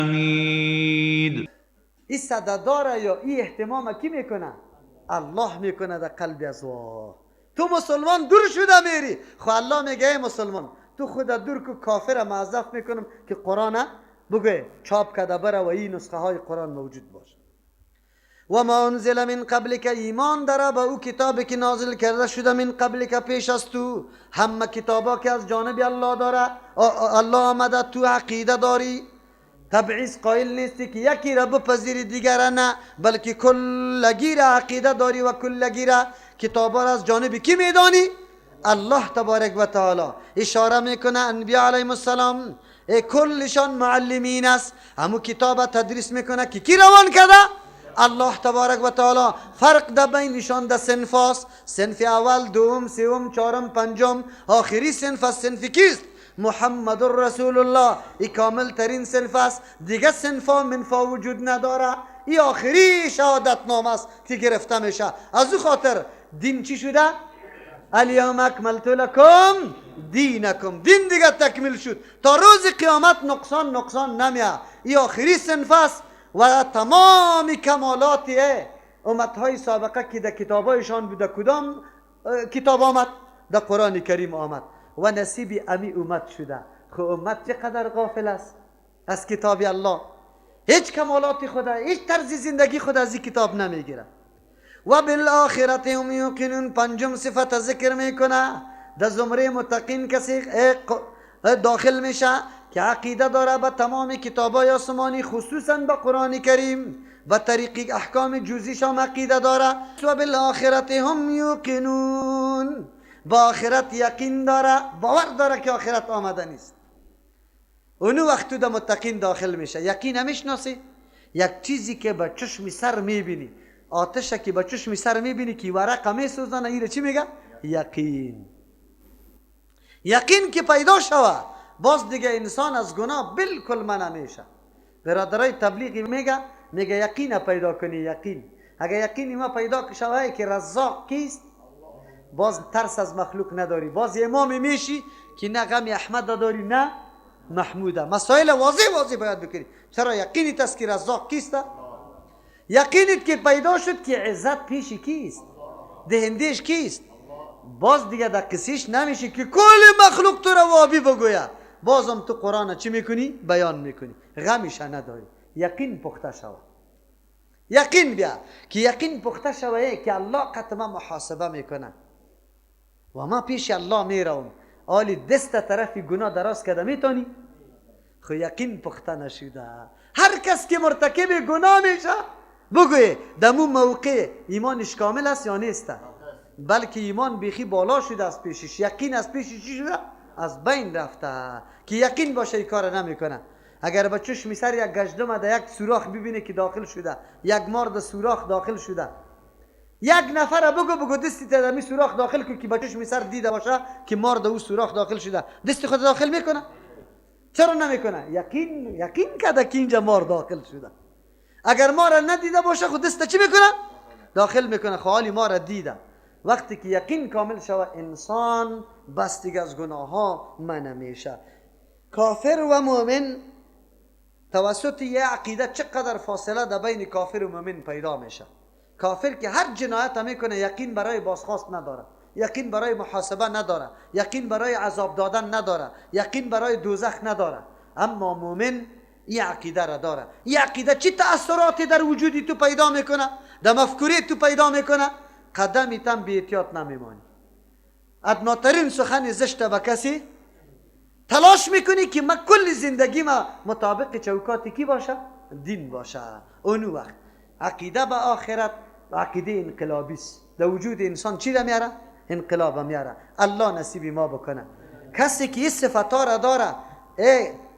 حمید. این صدا داره یا این اهتمام کی میکنه؟ الله میکنه در قلب از وا. تو مسلمان دور شده میری، خو الله میگه ای مسلمان تو خود دور کو، کافر معذف میکنم که قرآن بگه چاپ کده بره و این نسخه های قرآن موجود باشه. و ما انزل من قبل که ایمان داره به او کتابی که نازل کرده شده من قبل که پیش از تو، همه کتابا که از جانب الله داره الله آمده تو عقیده داری، تبعیض قائل نیستی که یکی را بپذیری دیگر نه، بلکه کلگی را عقیده داری و کلگی را کتابا را از جانب کی میدانی؟ الله تبارک و تعالی. اشاره میکنه انبیاء علیهم السلام کلشان معلمین است، همو کتاب تدریس میکنه که کی روان کرده؟ الله تبارک و تعالی. فرق در بینشان در صنف است، صنف اول، دوم، سوم، چهارم، پنجم، آخری صنف است. صنف کیست؟ محمد رسول الله. این کامل ترین صنف است، دیگه صنفا منفا وجود نداره. این آخری شهادت نامه است که گرفته میشه. از او خاطر دین چی شده؟ الیوم اکملت لکم دینکم. دین دیگه تکمیل شد، تا روز قیامت نقصان نمیه. این آخری صنف است و تمام کمالاتی امتهای سابقه که در کتابایشان بوده، کدام کتاب آمد؟ در قرآن کریم آمد و نصیب امی امت شده. خو امت چقدر غافل است از کتاب الله، هیچ کمالاتی خدا، هیچ طرز زندگی خدا از این کتاب نمیگیره. و بالآخرت هم یوقنون. پنجم صفت ذکر میکنه، در زمره متقین کسی داخل میشه که عقیده داره به تمام کتابای آسمانی، خصوصا به قرآن کریم، به طریق احکام جزئیش هم عقیده داره. و بالآخرت هم یوقنون. با آخرت یقین داره، باور داره که آخرت آمده نیست. اونو وقت تو در متقین داخل میشه. یقین نمیشناسی؟ یک چیزی که با چشم سر میبینی، آتش که با چشم سر میبینی که ورق میسوزانه، ایره چی میگه؟ یقین. یقین که پیدا شوه، باز دیگه انسان از گناه بالکل منع میشه. برادرای تبلیغی میگه یقین پیدا کنی. یقین اگه یقین ما پیدا شوه که رزاق کیست، باز ترس از مخلوق نداری، باز امام میشی که نه غم احمد داری نه محموده. مسائل واضح باید بکنی. چرا؟ یقینی است که رزاق کیست. یقینیت که پیدا شد که عزت پیشی کیست، دهندش کیست، باز دیگه در قصیش نمیشه که کل مخلوق تو رو وابی بگوید. بازم تو قرآن چی میکنی؟ بیان میکنی، غمش نداری. یقین پخته شوه. یقین بیا که یقین پخته شوه که الله قطعا محاسبه میکنه و ما پیش الله میروم. آلی دست طرفی گناه دراز کرده میتونی؟ خو یقین پخته نشده. هر کس که مرتکب گناه میشه بگوی دمو موقع ایمانش کامل است یا نیست؟ بلکه ایمان بیخی بالا شده از پیشش، یقین از پیشش چی شده؟ از بین رفته. که یقین باشه این کار نمیکنه. اگر با چشم سر یک گشتم در یک سوراخ ببینه که داخل شده، یک مرد سوراخ داخل شده، یک نفر بگو دستی در می سوراخ داخل کن که با چشم سر دیده باشه که مرد او سوراخ داخل شده، دستی خود داخل میکنه؟ چرا نمیکنه؟ یقین کرده که اینجا مار داخل شده. اگر مار ندیده باشه خود دست چی میکنه؟ داخل میکنه. خالی مار دیده. وقتی که یقین کامل شود انسان بس دیگه از گناه ها منع میشه. کافر و مؤمن توسط یه عقیده چقدر فاصله در بین کافر و مؤمن پیدا میشه. کافر که هر جنایت میکنه یقین برای بازخواست نداره، یقین برای محاسبه نداره، یقین برای عذاب دادن نداره، یقین برای دوزخ نداره. اما مؤمن این عقیده را داره. این عقیده چی تأثیراتی در وجودی تو پیدا میکنه، در مفکوری تو پیدا میکنه؟ قدمی تم بی احتیاط نمیمانی. ادناترین سخن زشت به کسی تلاش میکنی که من کل زندگی ما مطابق چوکاتی کی باشه؟ دین باشه. اونو وقت عقیده به آخرت عقیده انقلابی است. در وجود انسان چی را میاره؟ انقلاب میاره. الله نصیب ما بکنه. کسی که این صفتا را داره،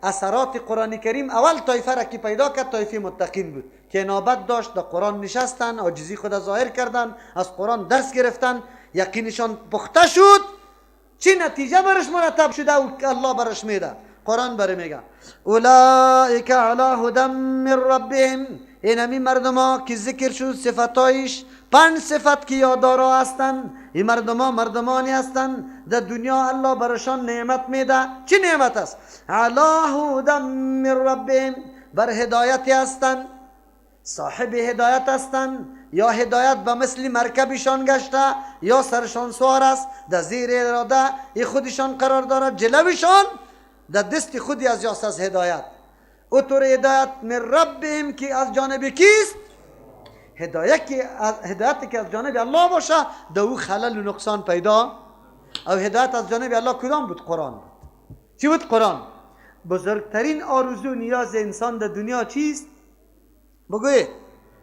اثرات قرآن کریم اول طایفه را که پیدا کرد طایفه متقین بود که انابت داشت، در قرآن نشستن، عاجزی خود ظاهر کردن، از قرآن درس گرفتن، یقینشان پخته شد. چی نتیجه برش مرتب شده و الله برش میده؟ قرآن بر میگه اولئک علی هدی من ربهم. اینمی مردما که ذکر شد صفتایش 5 صفت که یاددارا هستن، این مردما مردمانی هستن در دنیا الله برشان نعمت میده. چی نعمت است؟ علی هدی من ربهم، بر هدایتی هستند، صاحب هدایت هستند، یا هدایت به مثل مرکبشان گشته، یا سرشان سوار است، در زیر اراده خودشان قرار دارد، جلوشان در دست خودی از یاست از هدایت. او طور هدایت من ربهم که از جانب کیست؟ هدایتی که از جانب الله باشه در او خلل و نقصان پیدا. او هدایت از جانب الله کدام بود؟ قرآن بود. چی بود قرآن؟ بزرگترین آرزو نیاز انسان در دنیا چیست؟ بگوی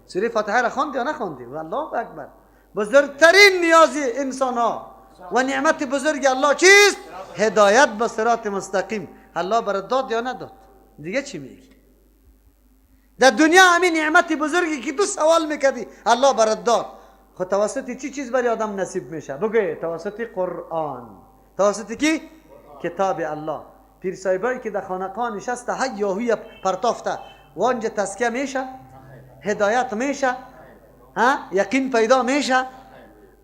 سوره فاتحه را خواندی یا نخواندی؟ والله اکبر. بزرگترین نیاز انسان ها و نعمت بزرگ الله چیست؟ هدایت به صراط مستقیم. الله برات داد یا نداد؟ دیگه چی میگی؟ در دنیا همین نعمت بزرگی که تو سوال میکردی الله برات داد، خود توسط چی چیز برای آدم نصیب میشه؟ بگوی توسط قرآن. توسط کی؟ کتاب الله. پیر صاحبایی که در خانقاه نشسته هیاهوی پرتافته و آنجا تزکیه میشه، هدایت میشه، یقین پیدا میشه.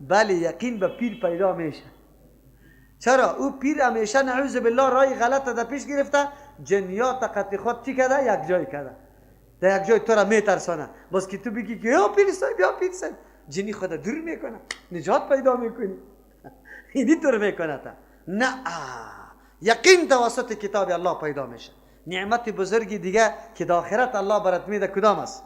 بله یقین به پیر پیدا میشه. چرا؟ او پیر همیشه نعوذ بالله رای غلط در پیش گرفته، جنیات قطع خود چی کرده؟ یک جای کرده، در یک جای تو را میترسانه. باز که تو بگی که یا پیر صاحب یا پیر صاحب، جنی خود دور میکنه، نجات پیدا میکنی. اینی طور میکنه تا نه. یقین توسط کتاب الله پیدا میشه. نعمت بزرگی دیگه که در آخرت الله برات میده کدام است؟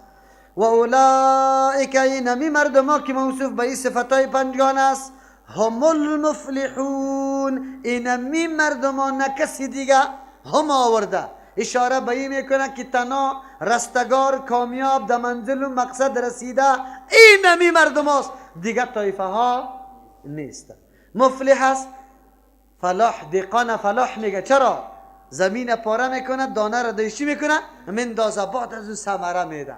و اولئک اینمی مردم ها که موصوف به این صفتای پنجگان است، هم المفلحون. اینمی مردم ها نه کسی دیگه هم آورده. اشاره به این میکنه که تنها رستگار کامیاب در منزل و مقصد رسیده اینمی مردم هاست، دیگه طایفه ها نیست. مفلح است، فلاح، دقان فلاح میگه. چرا؟ زمین پاره میکنه، دانه را دیشی میکنه، مندازه، بعد از اون ثمره میده.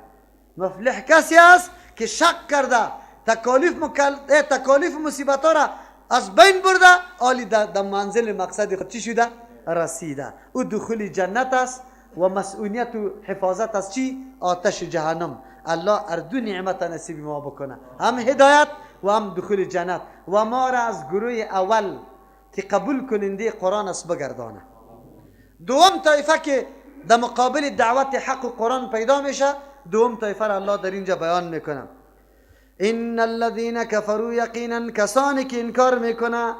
مفلح کسی است که شک کرده، تکالیف مصیبت ها را از بین برده، آلی در منزل مقصد خود چی شده؟ رسیده. او دخول جنت است و مسئولیت و حفاظت از چی؟ آتش جهنم. الله اردو نعمت نصیب ما بکنه، هم هدایت و هم دخول جنت، و ما را از گروه اول که قبول کننده قرآن است بگردانه. دوم طایفه که در مقابل دعوت حق و قرآن پیدا میشه، دوم طایفه را الله در اینجا بیان میکنه. ان الذين كفروا یقینا کسانی که انکار میکنه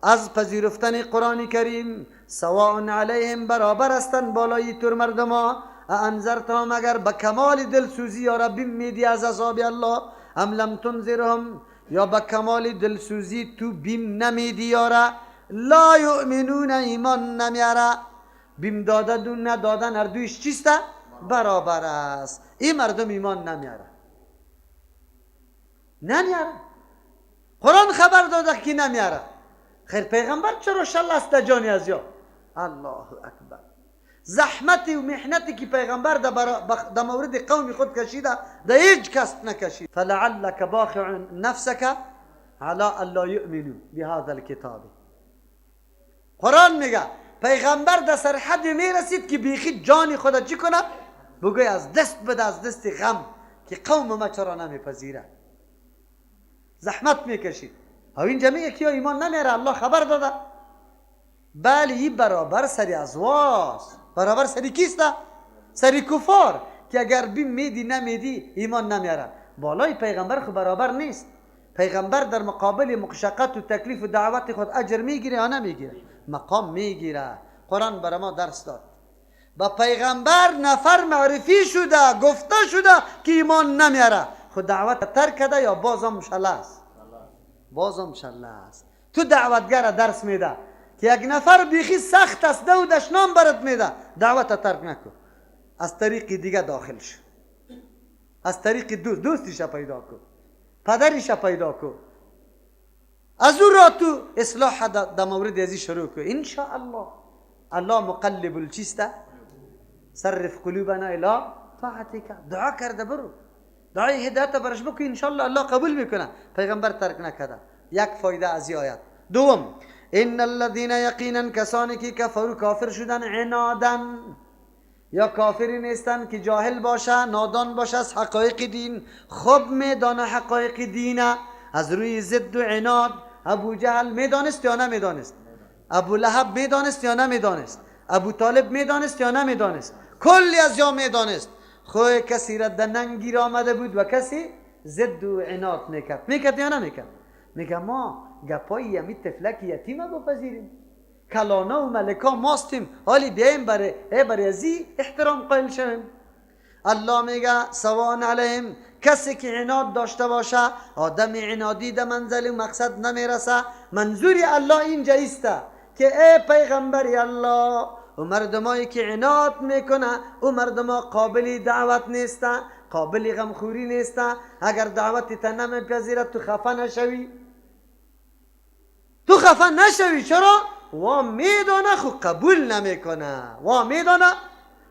از پذیرفتن قرآن کریم، سواء علیهم برابر هستند بالای تور مردم ها، انذرتهم اگر به کمال دلسوزی یا رب میدی از عذاب الله، ام لم تنذرهم یا به کمال دلسوزی تو بیم نمیدی یاره، لا یؤمنون ایمان نمیاره. بیم دادن ندادن هر دویش چیسته؟ برابر است. این مردم ایمان نمیاره. قرآن خبر داده که نمیاره. خیر پیغمبر چرا شل است جانی از یا؟ الله اکبر. زحمتی و محنتی که پیغمبر در مورد قوم خود کشیده در هیچ کس نکشید. فلعلک باخع نفسک علی الا یؤمنوا بهذا الكتاب. قرآن میگه پیغمبر در سر حد میرسید که بیخی جانی خود چی کنه؟ بگوی از دست بده، از دست غم که قوم ما چرا نمیپذیره. زحمت میکشید. او اینجا میگه که ایمان نمیاره، الله خبر داده. بله این برابر سری ازواست. برابر سری کیسته؟ سری کفار که اگر بیم میدی نمیدی ایمان نمیاره. بالای پیغمبر خود برابر نیست. پیغمبر در مقابل مشقت و تکلیف و دعوت خود اجر میگیره یا نمیگیره؟ مقام میگیره. قرآن برای ما درس داد. با پیغمبر نفر معرفی شده، گفته شده که ایمان نمیاره، خود دعوت ترک کرده یا بازم شله است؟ بازم شله است. تو دعوتگر درس میده که یک نفر بیخی سخت است و دشنام برات میده، دعوت ترک نکن، از طریق دیگه داخل شو، از طریق دوستیش پیدا کن، پدریش پیدا کن، از او را تو اصلاح در مورد ازی شروع کن. انشاءالله الله مقلب الچیسته، صرف قلوبنا الى طاعتك. دعا کرده برو، دعای هدایت برش بکن، انشاءالله الله قبول میکنه. پیغمبر ترک نکرده. یک فایده از این آیت. دوم، ان الذين یقینا کسانی که کفروا کافر شدن، عنادن یا کافری نیستن که جاهل باشه، نادان باشه از حقایق دین، خوب میدانه حقایق دینه، از روی ضد و عناد. ابو جهل میدانست یا نمیدانست؟ ابو لهب میدانست یا نمیدانست؟ ابو طالب میدانست یا نمیدانست؟ کلی از جامعه دانست. خوی کسی را دننگ گیر آمده بود و کسی ضد و عناد میکرد یا نمیکرد؟ میگه ما گپایی همی تفلک یتیم بپذیریم؟ کلانا و ملکا ماستیم، حالی بیاییم برای ازی احترام قائل شویم؟ الله میگه سواء علیهم، کسی که عناد داشته باشه، آدم عنادی در منزل و مقصد نمیرسه. منظوری الله اینجا ایسته که ای پیغمبری الله، و مردمایی که عناد میکنه و مردما قابل دعوت نیسته، قابل غمخوری نیسته. اگر دعوتی تا نمیپذیره تو خفه نشوی، چرا؟ و میدانه خو قبول نمیکنه، و میدانه.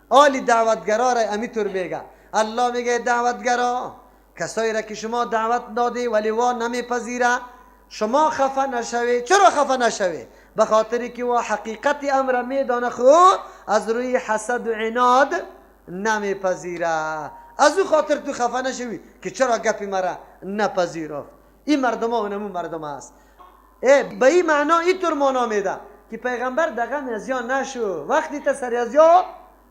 آلی دعوتگرا را امیتور میگه. الله میگه دعوتگرا، کسایی را که شما دعوت دادی ولی وا نمیپذیره، شما خفه نشوی. چرا خفه نشوی؟ به خاطری که وا حقیقت امر میدانه، خو از روی حسد و عناد نمیپذیره. از او خاطر تو خفه نشوی که چرا گپی مرا نپذیرفت. این مردم ها و نمون مردم هست. به این معنا اینطور معنا میده که پیغمبر دغم از یا نشو، وقتی تا سری از یا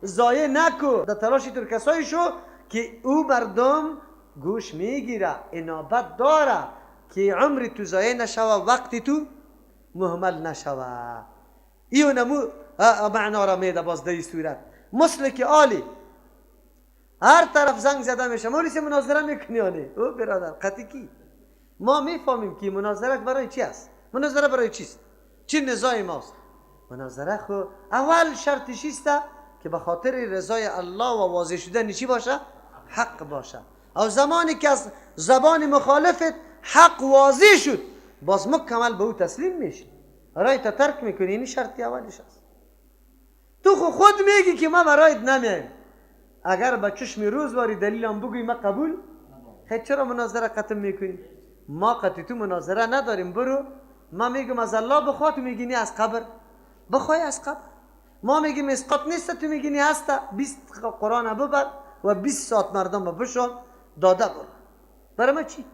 ضایع نکو. در تلاش اینطور کسایی شو که او مردم گوش میگیره، انابت داره که عمری تو ضایع نشوه، وقتی تو مهمل نشوه. ایو نمو معنا را میده. باز در این صورت مثل که آلی هر طرف زنگ زده میشه، مولیسی مناظره میکنی آنی او برادر قطعی کی؟ ما میفهمیم که مناظره برای چی است؟ مناظره برای چیست؟ چی نزاع ماست؟ مناظره خو اول شرطش است که به خاطر رضای الله و واضح شدن چی باشه؟ حق باشه. او زمانی که از زبان مخالفت حق واضح شد، باز مکمل به او تسلیم میشی، رایت ترک میکنی. این شرطی اولش است. تو خود میگی که ما برایت نمیایم، اگر با چشم روزواری دلیلم بگوی ما قبول، خیلی چرا مناظره ختم میکنی؟ ما قطعی تو مناظره نداریم. برو ما میگم از الله بخوا، تو میگینی از قبر بخوای. از قبر ما میگیم اسقاط نیست، تو میگینی هسته. 20 قرآن ببر و 20 ساعت مردم بشون داده برو. برای ما چی؟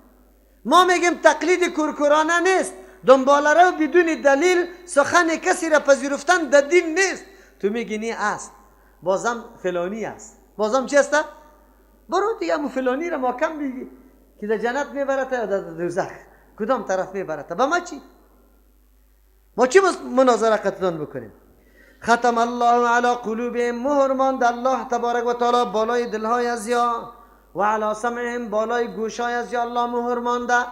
ما میگیم تقلید کورکورانه نیست، دنباله رو بدون دلیل سخن کسی را پذیرفتن در دین نیست. تو میگینی است، بازم فلانی است، بازم چی است؟ برو دیگه همون فلانی را محکم بگی که در جنت میبرته یا در دوزخ، کدام طرف میبرته. با ما چی؟ ما چی مناظره قتلان بکنیم؟ ختم الله علی قلوبهم، مهر ماند الله تبارک و تعالی بالای دلهای ازیا، و علی سمعهم، بالای گوشهای ازیا الله مهر مانده.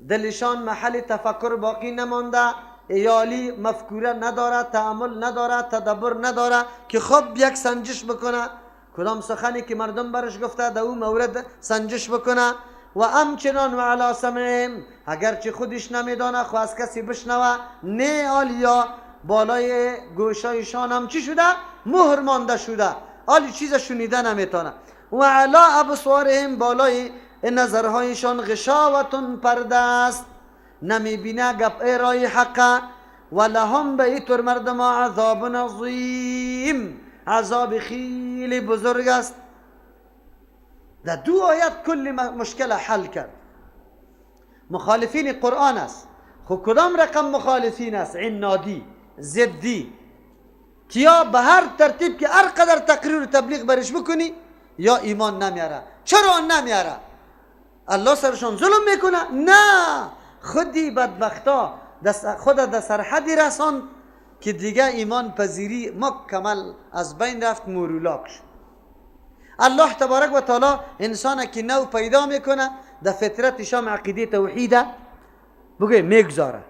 دلشان محل تفکر باقی نمانده، ایالی مفکوره نداره، تأمل نداره، تدبر نداره که خب یک سنجش بکنه کدام سخنی که مردم برش گفته در اون مورد سنجش بکنه. و همچنان و علی سمعهم، اگرچه خودش نمیدانه خو از کسی بشنوه، نه آلیا بالای گوشایشان هم چی شده؟ مهر مانده شده، آلی چیز شنیده نمیتونه. و علی ابصارهم، بالای نظرهایشان غشاوتون پرده است، نمیبینه گپ رای حقه. و لهم، به ایطور مردم عذاب عظیم، عذاب خیلی بزرگ است. در 2 آیت کل مشکل حل کرد. مخالفین قرآن است. خو کدام رقم مخالفین است؟ عنادی، ضدی، کیا به هر ترتیب که هر قدر تقریر و تبلیغ برش بکنی یا ایمان نمیاره. چرا نمیاره؟ الله سرشان ظلم میکنه؟ نه، خودی بدبختا خود در سرحدی رساند که دیگه ایمان پذیری مکمل از بین رفت، مورولاک شد. الله تبارک و تعالی انسان که نو پیدا میکنه در فطرتش هم عقیده توحیده بگه میگذاره،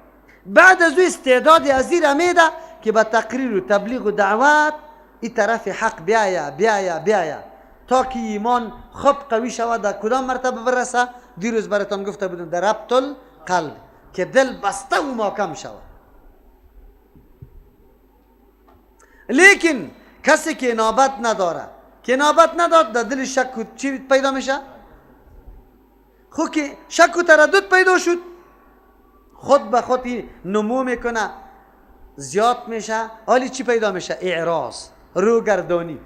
بعد از او استعداد ازیر میده که با تقریر و تبلیغ و دعوت این طرف حق بیایا تا که ایمان خوب قوی شود. در کدام مرتبه برسه؟ دیروز براتون گفته بودم در ربط القلب، که دل بسته و محکم شود. لیکن کسی که انابت نداره، که انابت نداد، در دل شک و چی پیدا میشه؟ خو که شک و تردد پیدا شد، خود به خود نمو میکنه، زیاد میشه. حالی چی پیدا میشه؟ اعراض، روگردانی،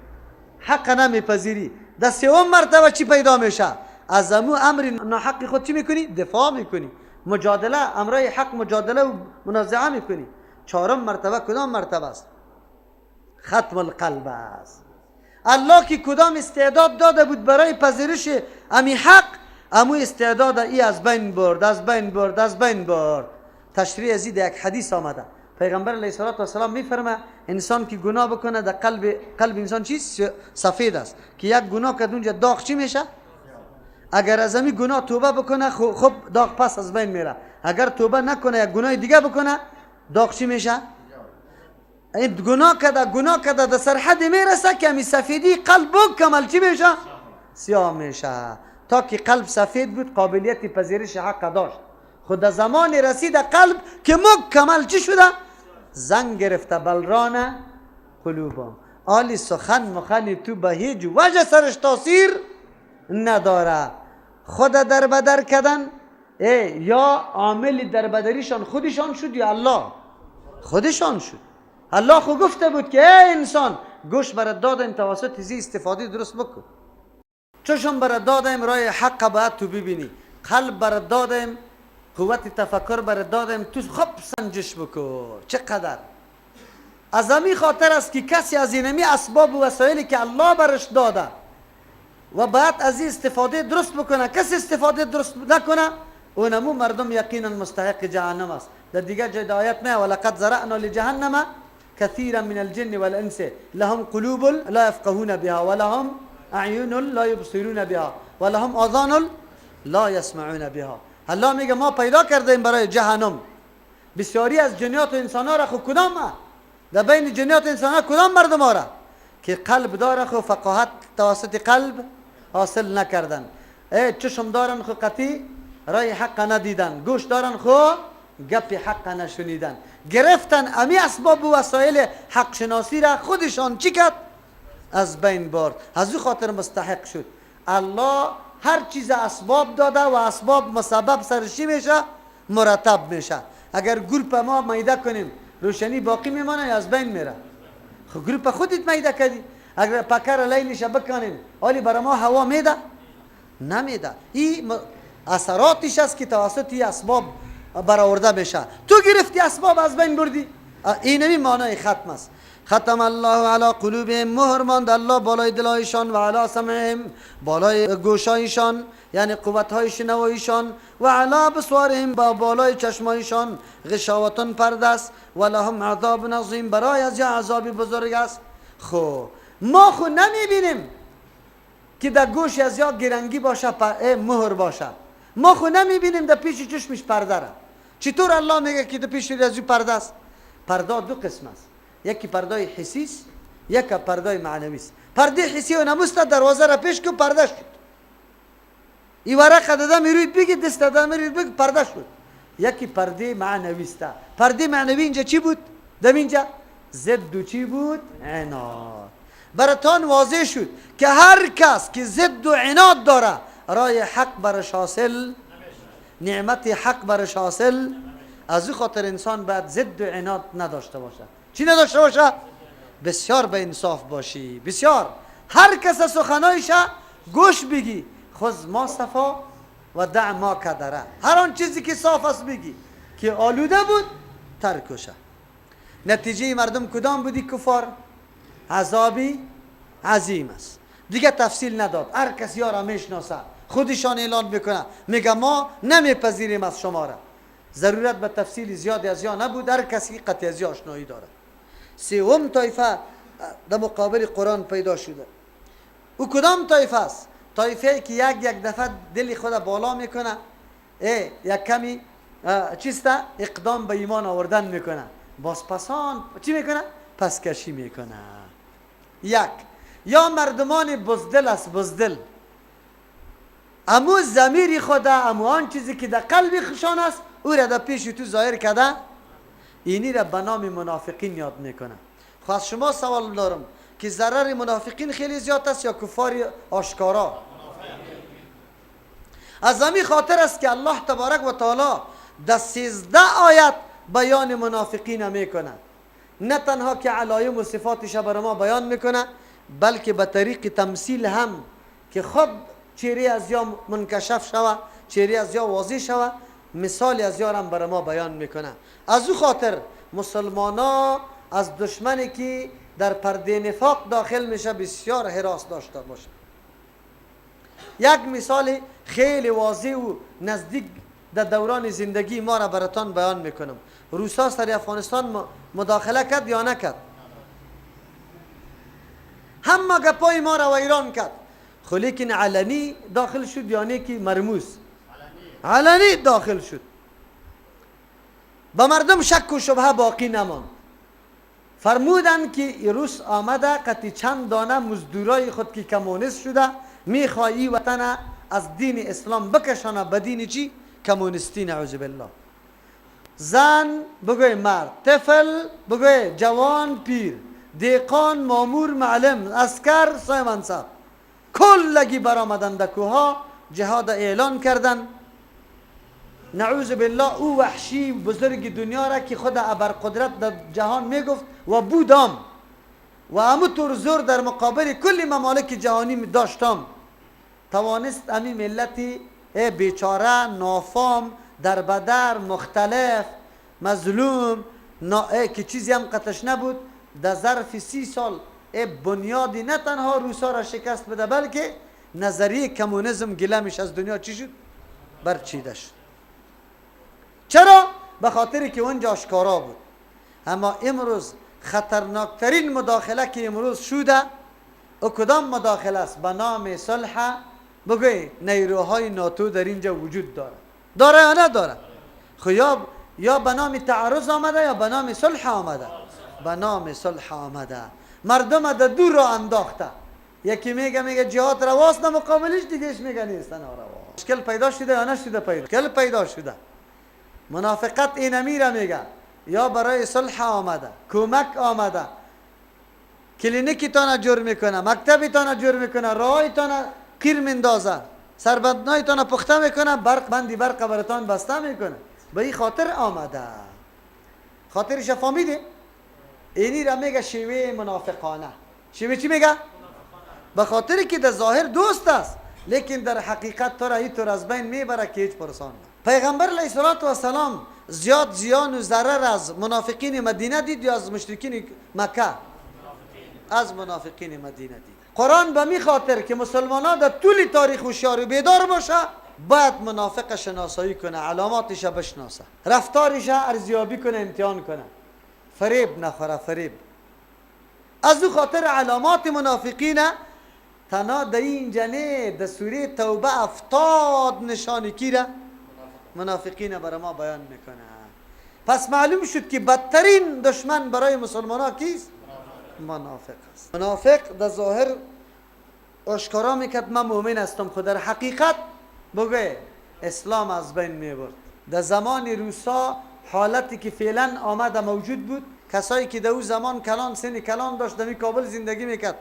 حق نمیپذیری. در 3م مرتبه چی پیدا میشه؟ از امو امر ناحق خود چی میکنی؟ دفاع میکنی، مجادله، امرای حق مجادله و منازعه میکنی. 4م مرتبه کدام مرتبه است؟ ختم القلب است. الله که کدام استعداد داده بود برای پذیرش امی حق، امو استعداد ای از بین برد، از بین برد، از بین برد. تشریح از یک حدیث آمده، پیغمبر علیه السلام میفرمه انسان که گناه بکنه در قلب انسان چیز سفید است که یک گناه که اونجا داغ چی میشه؟ اگر از امی گناه توبه بکنه خب داغ پس از بین میره، اگر توبه نکنه یک گناه دیگه بکنه داغ چی میشه؟ این گناه کده در سرحد میرسه که امی سفیدی قلب کمال چی میشه؟ سیاه میشه. تا که قلب سفید بود قابلیت پذیرش حق داشت، خود در زمان رسید قلب که مکمل چی شده؟ زنگ گرفته بلران قلوبم. آلی سخن تو به هیچ وجه سرش تاثیر نداره. خود در بدر کردن یا عامل در بدریشان خودشان شد یا الله خودشان شد. الله خود گفته بود که ای انسان گوش برات دادم توسط زی استفاده درست بکن، چشم برات دادم راه حق باید تو ببینی، قلب برات دادم قوت تفکر برات دادم تو خوب سنجش بکن. چقدر از امی خاطر است که کسی از اینمی اسباب و وسایلی که الله برش داده و باید از این استفاده درست بکنه، کسی استفاده درست نکنه اونمو مردم یقینا مستحق جهنم است. در دیگر جای آیات نه ولقد زرعنا لجهنم كثيرا من الجن والانس لهم قلوب لا يفقهون بها ولهم اعین لا يبصرون بها ولهم آذان لا يسمعون بها. الله میگه ما پیدا کردیم برای جهنم بسیاری از جنیات و انسان ها را. خو کدام در بین جنیات و انسان ها کدام مردم ها را که قلب داره خو فقاهت توسط قلب حاصل نکردن، چشم دارن خو قطعی رای حق ندیدن، گوش دارن خو گپ حق نشنیدن، گرفتن امی اسباب و وسایل حق شناسی را خودشان چی کرد؟ از بین برد. از او خاطر مستحق شد. الله هر چیز اسباب داده و اسباب مسبب سرشی میشه مرتب میشه. اگر گروپ ما میده کنیم روشنی باقی میمانه یا از بین میره؟ خب گروپ خودت میده کردی. اگر پکر لیلش بکنیم حالی برای ما هوا میده؟ نمیده. این اثراتش است که توسط این اسباب برآورده بشه. تو گرفتی اسباب از بین بردی. اینمی معنای ختم است. ختم الله علی قلوبهم، مهر ماند الله بالای دلایشان، و علی سمعهم، بالای گوشایشان یعنی قوتهای شنوایشان، و علی بصارهم، با بالای چشمایشان غشاوتان پرده است، و لهم عذاب عظیم، برای از یا عذابی بزرگ است. خب ما خود نمیبینیم که در گوش از یا گرنگی باشه مهر باشه، ما خود نمیبینیم در پیش چشمش پرده را. چطور الله میگه که در پیش از پرده است؟ پرده دو قسم است، یکی پرده حسی است، یکی پرده معنوی است. پرده حسی و نموست دروازه را پیش که پرده شد، این ورق داده میروید بگید دست داده میروید بگید پرده شد. یکی پرده معنوی است. پرده معنوی اینجا چی بود؟ دم اینجا ضد و چی بود؟ عناد. براتان واضح شد که هر کس که ضد و عناد داره رای حق برش حاصل، نعمت حق برش حاصل. از او خاطر انسان باید ضد و عناد نداشته باشه. چی نداشته باشه؟ بسیار به انصاف باشی، بسیار. هر کس سخنایش گوش بگی، خذ ما صفا و دع ما کدره. هر آن چیزی که صاف است بگی، که آلوده بود ترکشه. نتیجه مردم کدام بودی؟ کفار. عذابی عظیم است. دیگه تفصیل نداد، هر کسی ها را میشناسه، خودشان اعلان میکنه، میگه ما نمیپذیریم از شما را. ضرورت به تفصیل زیادی از یا نبود، هر کسی قطعی از یا آشنایی داره. سوم طایفه در مقابل قرآن پیدا شده. او کدام طایفه است؟ طایفه که یک دفعه دل خود بالا میکنه، یک کمی چیسته اقدام به ایمان آوردن میکنه، باز پسان چی میکنه؟ پس کشی میکنه. یک یا مردمان بزدل است. بزدل امو ضمیر خود، امو آن چیزی که در قلب خشان است او را در پیش تو ظاهر کرده، اینی را به نام منافقین یاد میکنه. خواست شما سوال دارم که ضرر منافقین خیلی زیاد است یا کفار آشکارا؟ از همین خاطر است که الله تبارک و تعالی در 13 آیت بیان منافقین میکنه. نه تنها که علایم و صفاتش برای ما بیان میکنه، بلکه به طریق تمثیل هم که خود چهره از یا منکشف شوه، چهره از یا واضح شوه، مثال از یا هم برای ما بیان میکنه. از او خاطر مسلمان ها از دشمنی که در پرده نفاق داخل میشه بسیار حراس داشته باشه. یک مثال خیلی واضح و نزدیک در دوران زندگی ما را براتان بیان میکنم. روسا سر افغانستان مداخله کرد یا نکرد؟ همه گپای ما را ویران کرد، خو لیکن علنی داخل شد یا نه که مرموز؟ علنی داخل شد. با مردم شک و شبهه باقی نماند. فرمودن که روس آمده قطعی چند دانه مزدورای خود که کمونیست شده میخوایی وطن از دین اسلام بکشانه به دین چی؟ کمونیستی. نعوذ بالله. زن بگوی مرد، طفل بگوی جوان پیر، دیقان مامور معلم اسکر سای منصب کلگی برآمدند در کوها جهاد اعلان کردن. نعوذ بالله او وحشی بزرگ دنیا را که خود ابرقدرت در جهان میگفت و بودم و همونطور زور در مقابل کل ممالک جهانی داشتم، توانست امی ملتی بیچاره نافام در بدر مختلف مظلوم که چیزی هم قطعش نبود در ظرف 30 سال بنیادی نه تنها روسا را شکست بده بلکه نظریه کمونیسم گلمش از دنیا چی شد؟ برچیده شد. چرا؟ به خاطر که اونجا آشکارا بود. اما امروز خطرناکترین مداخله که امروز شده او کدام مداخله است؟ به نام صلح. بگوی نیروهای ناتو در اینجا وجود داره یا نداره؟ خو یا به نام تعرض آمده یا به نام صلح آمده؟ به نام صلح آمده. مردم در دور را انداخته. یکی میگه جهاد رواست، نه مقابلش دیگهش میگه نیستن روا. مشکل پیدا شده یا نشده؟ پیدا شده. منافقت این امیره میگه یا برای صلح آمده، کمک آمده، کلینیکی تانا جور میکنه، مکتبی تانا جور میکنه، راهی تانا کیر مندازه، سربندنای تانا پخته میکنه، بندی برق براتان بسته میکنه. به این خاطر آمده. خاطرش فهمیدی؟ اینی را میگه شیوه منافقانه. شیوه چی میگه؟ به خاطر که در ظاهر دوست است لیکن در حقیقت تو را اینطور از بین میبره که هیچ پرسان نه. پیغمبر علیه السلام زیاد زیان و ضرر از منافقین مدینه دید یا از مشرکین مکه؟ از منافقین مدینه دید. قرآن به می خاطر که مسلمان ها در طول تاریخ هوشیار و بیدار باشه باید منافق شناسایی کنه، علاماتش بشناسه، رفتارش ارزیابی کنه، امتحان کنه، فریب نخوره. فریب از او خاطر علامات منافقین تنها در این جنه در سوره توبه 70 نشانی کی را منافقین برای ما بیان میکنه. پس معلوم شد که بدترین دشمن برای مسلمان ها کیست؟ منافق است. منافق در ظاهر آشکارا میکرد من مؤمن هستم، خود در حقیقت بگوی اسلام از بین میبرد. در زمان روسا حالتی که فعلا آمده موجود بود، کسایی که در اون زمان کلان سن کلان داشت در کابل زندگی میکرد،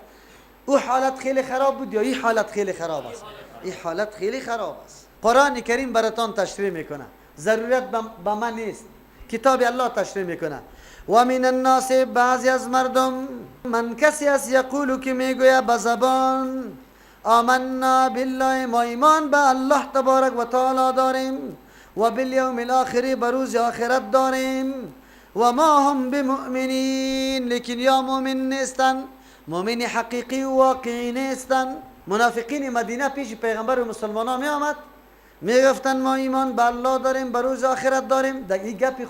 او حالت خیلی خراب بود یا این حالت خیلی خراب است؟ این حالت خیلی خراب است. قرآن کریم براتان تشریح میکنه، ضرورت به من نیست، کتاب الله تشریح میکنه. و من الناس، بعضی از مردم، من کسی است یقولو که میگوید به زبان آمنا بالله، ما ایمان به الله تبارک و تعالی داریم، و بالیوم الاخر، به روز آخرت داریم، و ما هم بمؤمنین، لیکن یا مؤمن نیستن، مؤمن حقیقی و واقعی نیستن. منافقین مدینه پیش پیغمبر و مسلمانان می آمد میگفتن ما ایمان به الله داریم، به روز آخرت داریم. در این گپی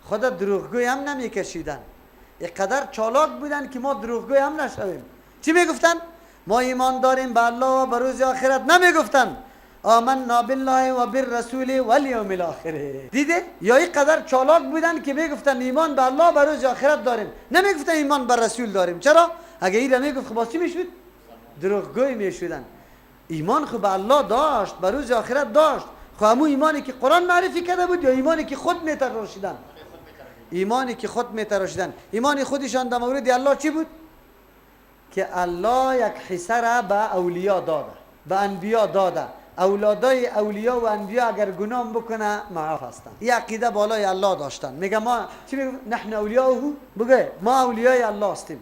خود دروغگوی هم نمیکشیدن. اینقدر چالاک بودن که ما دروغگوی هم نشویم. چی میگفتن؟ ما ایمان داریم به الله و به روز آخرت. نمیگفتن آمنا بالله و بالرسول والیوم الاخر. دیده؟ یا اینقدر چالاک بودن که میگفتن ایمان به الله و به روز آخرت داریم، نمیگفتن ایمان به رسول داریم. چرا؟ اگه این را میگفت خب چی میشد؟ دروغگوی میشدن. ایمان خب به الله داشت، به روز آخرت داشت. خب همون ایمانی که قرآن معرفی کرده بود یا ایمانی که خود میتراشیدن؟ ایمانی که خود میتراشیدن. ایمان خودشان در مورد الله چی بود؟ که الله یک حصه را به اولیاء داده، به انبیا داده. اولادای اولیاء و انبیا اگر گناه بکنه معاف هستند. این عقیده بالای الله داشتن. میگه ما چی میگه؟ نحن اولیاءه. بگه ما اولیای الله هستیم.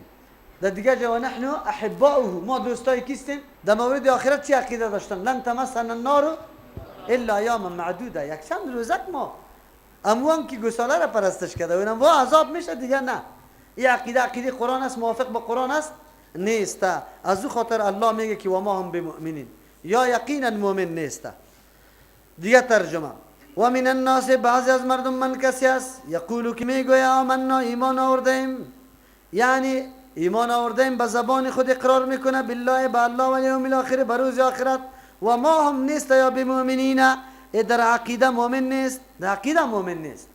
در دیگه جا نحن احباؤه، ما دوستای کیستیم. در مورد آخرت چی عقیده داشتن؟ لن تمسنا النار الا ایاما معدوده، یک چند روزک ما اموان که گساله را پرستش کرده اونم وا عذاب میشه دیگه نه. این عقیده قرآن است، موافق با قرآن است؟ نیست. از او خاطر الله میگه که و ما هم بمؤمنین، یا یقینا مؤمن نیست. دیگه ترجمه: و من الناس، بعضی از مردم من کسی است، یقولو که میگوید آمنا ایمان آوردیم، یعنی ایمان آوردیم به زبان خود اقرار میکنه بالله، به الله و یوم الاخر، به روز آخرت، و ما هم نیست یا بمؤمنین، در عقیده مؤمن نیست، در عقیده مؤمن نیست.